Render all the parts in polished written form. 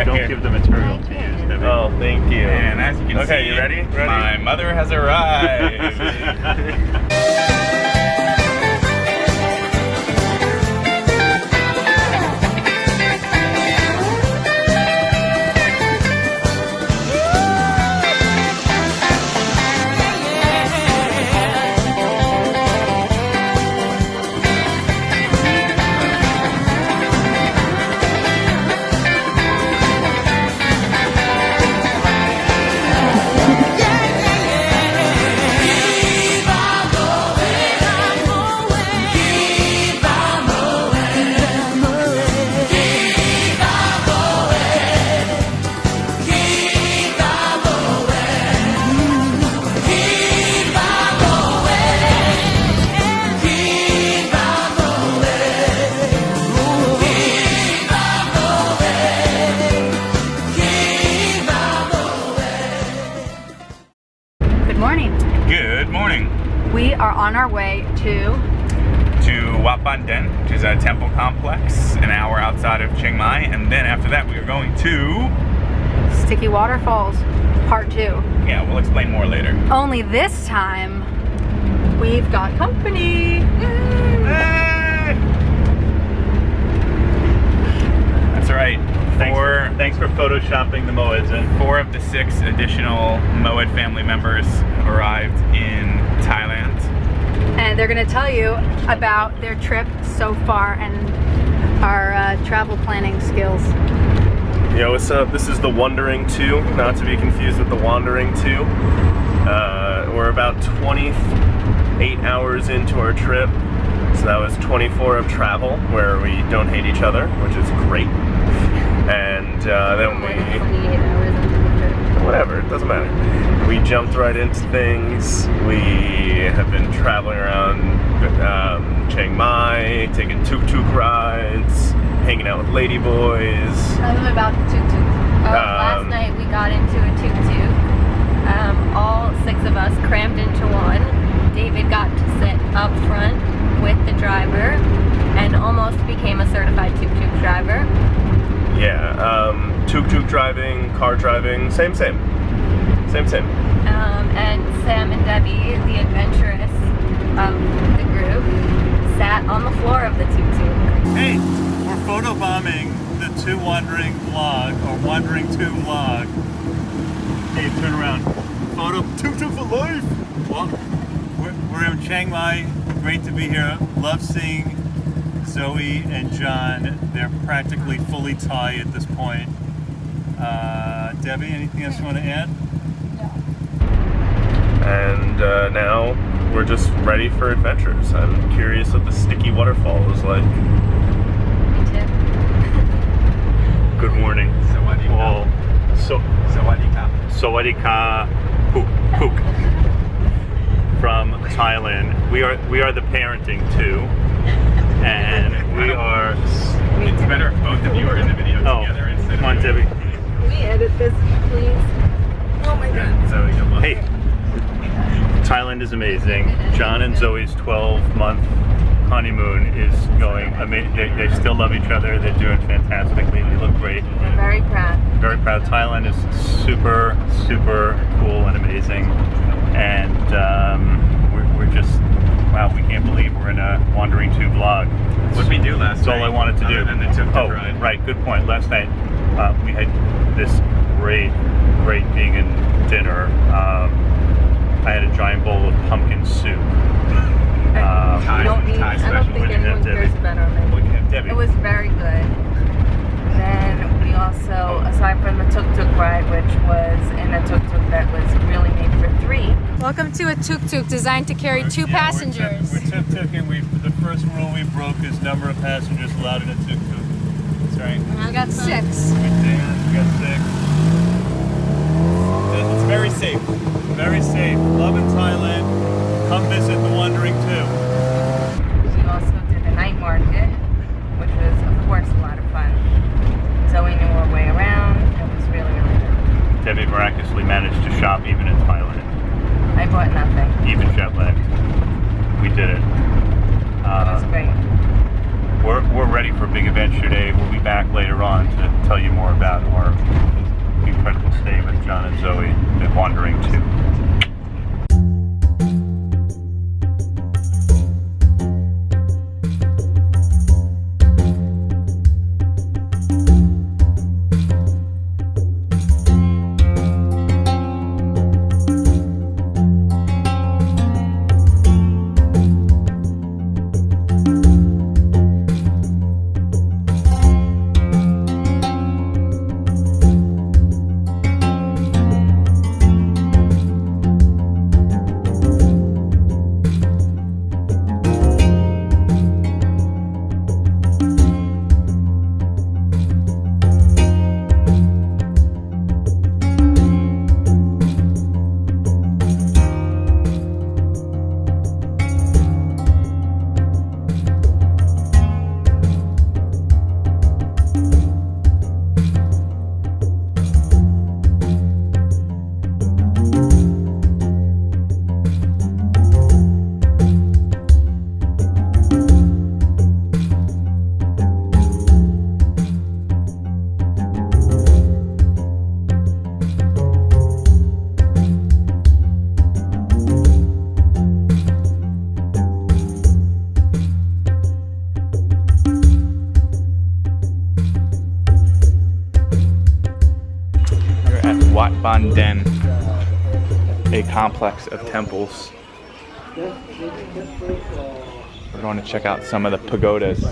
Don't give the material to use, Debbie. Oh, thank you. And as you can see, you ready? My mother has arrived. Good morning. We are on our way to Wat Ban Den, which is a temple complex an hour outside of Chiang Mai, and then after that we are going to Sticky Waterfalls Part 2. Yeah, we'll explain more later. Only this time, we've got company. Hey! That's right. Thanks for photoshopping the Moeds in. 4 of the 6 additional Moed family members have arrived in Thailand. And they're gonna tell you about their trip so far and our travel planning skills. Yo, what's up? This is the Wandering 2, not to be confused with the Wandering 2. We're about 28 hours into our trip, so that was 24 of travel, where we don't hate each other, which is great. And then we... 28 hours into the trip. Whatever, it doesn't matter. We jumped right into things. We have been traveling around Chiang Mai, taking tuk-tuk rides, hanging out with ladyboys. Tell them about the tuk-tuk. Last night we got into a tuk-tuk. All 6 of us crammed into one. David got to sit up front with the driver and almost became a certified tuk-tuk driver. Yeah, tuk-tuk driving, car driving, same. And Sam and Debbie, the adventurous of the group, sat on the floor of the tuk-tuk. Hey, we're photobombing the 2 Wandering vlog, or Wandering 2 vlog. Hey, turn around. Photo tuk-tuk for life. Well, we're in Chiang Mai. Great to be here. Love seeing Zoe and John. They're practically fully Thai at this point. Debbie, anything else you want to add? And now we're just ready for adventures. I'm curious what the Sticky Waterfall is like. Me too. Good morning. Sawadee ka. Oh, Sawadee ka. Sawadee ka. Hook. From Thailand. We are the parenting too. And we are... It's better if both of you are in the video together instead of... Come on, Debbie. Can we edit this, please? Oh my god. Zoe, come on. Hey, Thailand is amazing. John and Zoe's 12-month honeymoon is going amazing. They still love each other. They're doing fantastically. They look great. We're very proud. Very proud. Thailand is super, super cool and amazing. And we're just, wow, we can't believe we're in a Wandering 2 vlog. What did we do last night? That's all I wanted to do. Other than the tuk-tuk ride. Right, good point. Last night we had this great vegan dinner. I had a giant bowl of pumpkin soup. Thai I don't think anyone cares about our menu. Debbie. It was very good. Then we also, aside from the tuk-tuk ride, which was in a tuk-tuk that was really made for 3. Welcome to a tuk-tuk designed to carry 2 passengers. We're tuk-tuking. The first rule we broke is number of passengers allowed in a tuk-tuk. That's right. I got 6. We got 6. It's very safe. Very safe. Love in Thailand. Come visit the Wandering 2. We also did the night market, which was, of course, a lot of fun. Zoe knew her way around. It was really, really good. Debbie miraculously managed to shop even in Thailand. I bought nothing. Even jet lagged. We did it. It was great. we're ready for Big Adventure Day. We'll be back later on to tell you more about our incredible stay with John and Zoe at Wandering 2. Wat Ban Den, a complex of temples. We're going to check out some of the pagodas.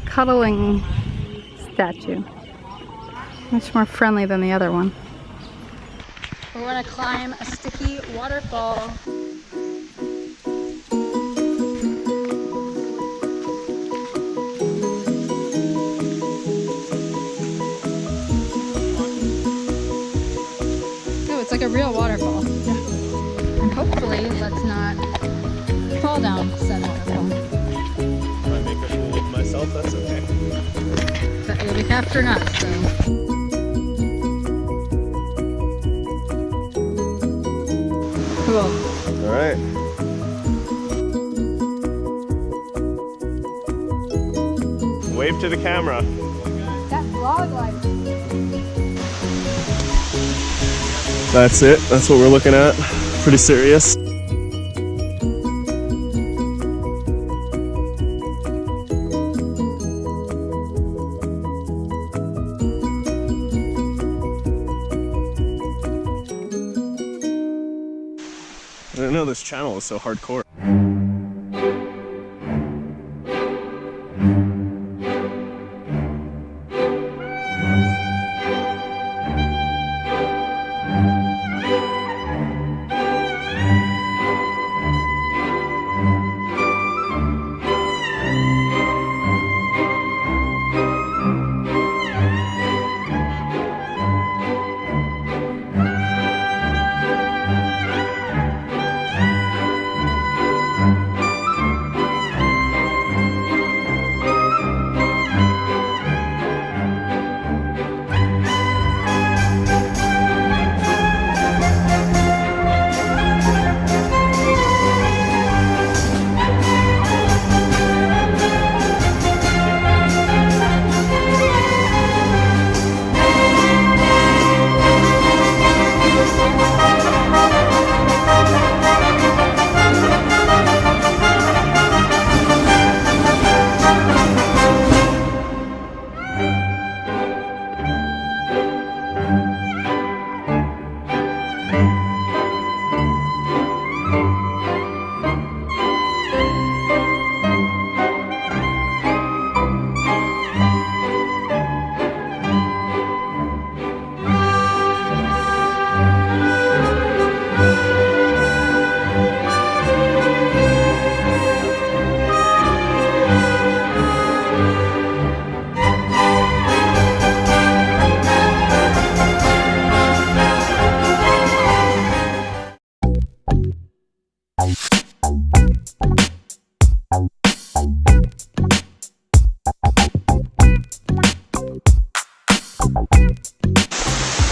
Cuddling statue. Much more friendly than the other one. We're gonna climb a sticky waterfall. Oh, it's like a real waterfall. And hopefully let's not fall down said waterfall. If I make a fool of myself, that's okay. But you'll be capturing us, so. Cool. All right. Wave to the camera. That vlog life. That's it. That's what we're looking at. Pretty serious. know this channel is so hardcore.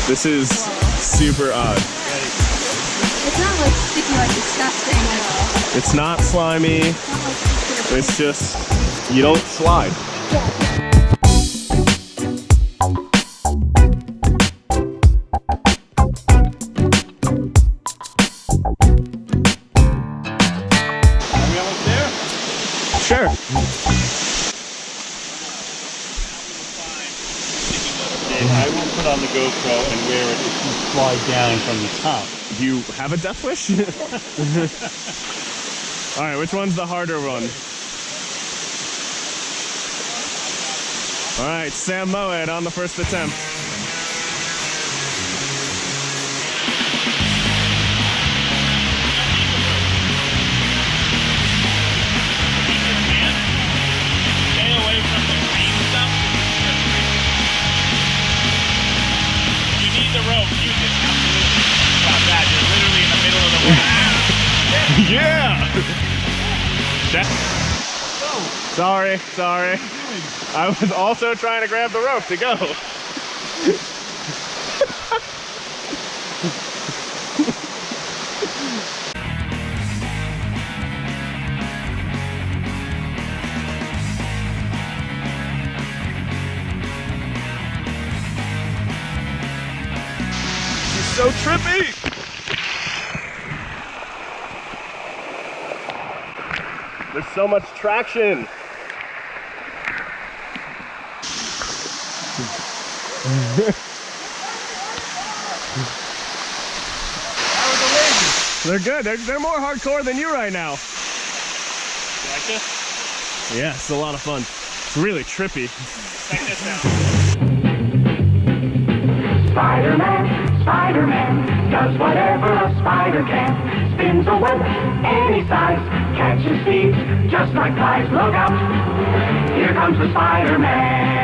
This is super odd. It's not like sticky, like disgusting at all. It's not slimy. It's not like sticky. It's just, you don't slide. Are we almost there? Sure. I will put on the GoPro and wear it if you slide down from the top. You have a death wish? All right, which one's the harder one? All right, Sam Moed on the first attempt. Stay away from the green stuff. You need the rope. Use it. Absolutely. About that. You're literally in the middle of the rope. Yeah! Sorry. I was also trying to grab the rope to go. She's so trippy! There's so much traction. They're good. They're more hardcore than you right now. You like this? Yeah, it's a lot of fun. It's really trippy. Check this out. Spider-Man, Spider-Man, does whatever a spider can. Spins a web any size, catches thieves just like flies. Look out, here comes the Spider-Man.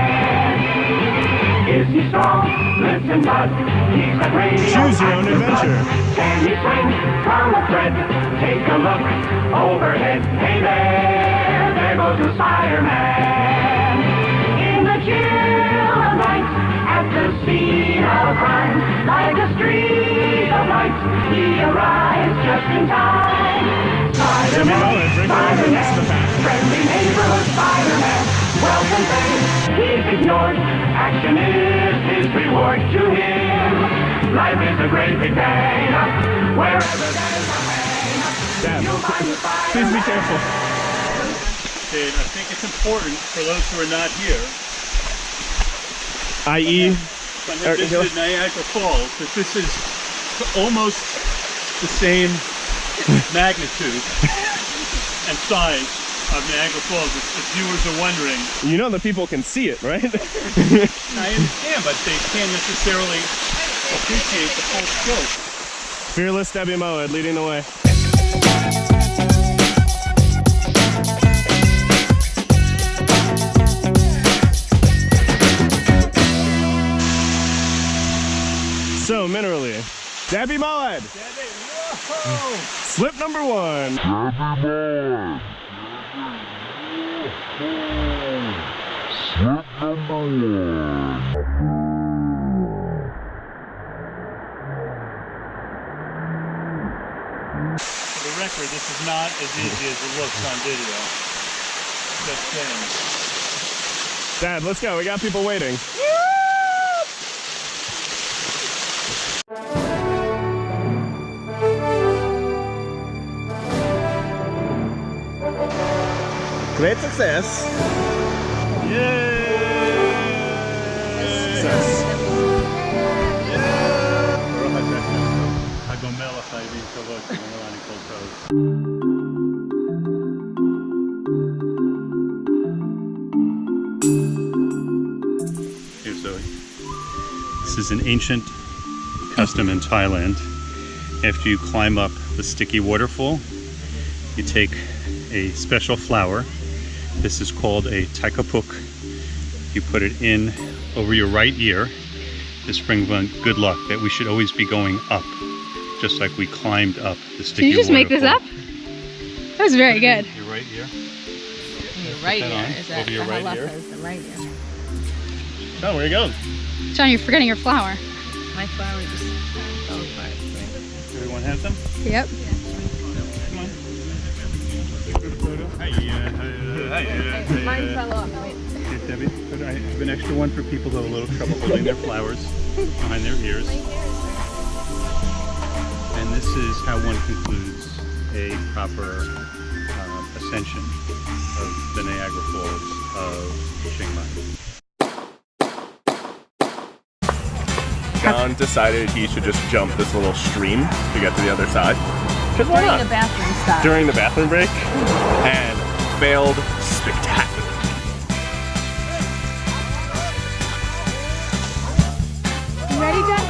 Is he strong? Lives in blood. He's got radio. Choose your own adventure. Can he swing from a thread? Take a look overhead. Hey there goes the Spider-Man. In the chill of night, at the scene of a crime, like a streak of light, he arrives just in time. Spider-Man, Spider-Man, friendly neighborhood Spider-Man, well contained, he's ignored, action is his reward to him. Life is a great big day, wherever there's a pain, Dad, you'll find the Spider-Man. please be careful. And I think it's important for those who are not here, I.e. when they visited Niagara Falls, that this is almost the same magnitude and size of Niagara Falls, if viewers are wondering. You know the people can see it, right? I understand, but they can't necessarily appreciate the full scope. Fearless Debbie Moed leading the way. So, minerally, Debbie Moed. Debbie, whoa! Slip number 1. For the record, this is not as easy as it looks on video. Just saying. Dad, let's go. We got people waiting. Great success. Success. Here, Zoe. This is an ancient custom in Thailand. After you climb up the sticky waterfall, you take a special flower. This is called a taikapuk. You put it in over your right ear to bring good luck, that we should always be going up, just like we climbed up the sticky waterfall. Did you just make this up? That was very good. Your right ear. Your right Put that ear on, is that over your the right halacha ear. is the right ear. Oh, where you going? John, you're forgetting your flower. My flower just fell apart. Everyone have some? Yep. Come on. Group photo. Mine fell off. Wait. Here, Debbie, I have an extra one for people who have a little trouble holding their flowers behind their ears. And this is how one concludes a proper ascension of the Niagara Falls of Chiang Mai. John decided he should just jump this little stream to get to the other side. Because why During the not? bathroom stop. During the bathroom break, and failed spectacularly. You ready, John?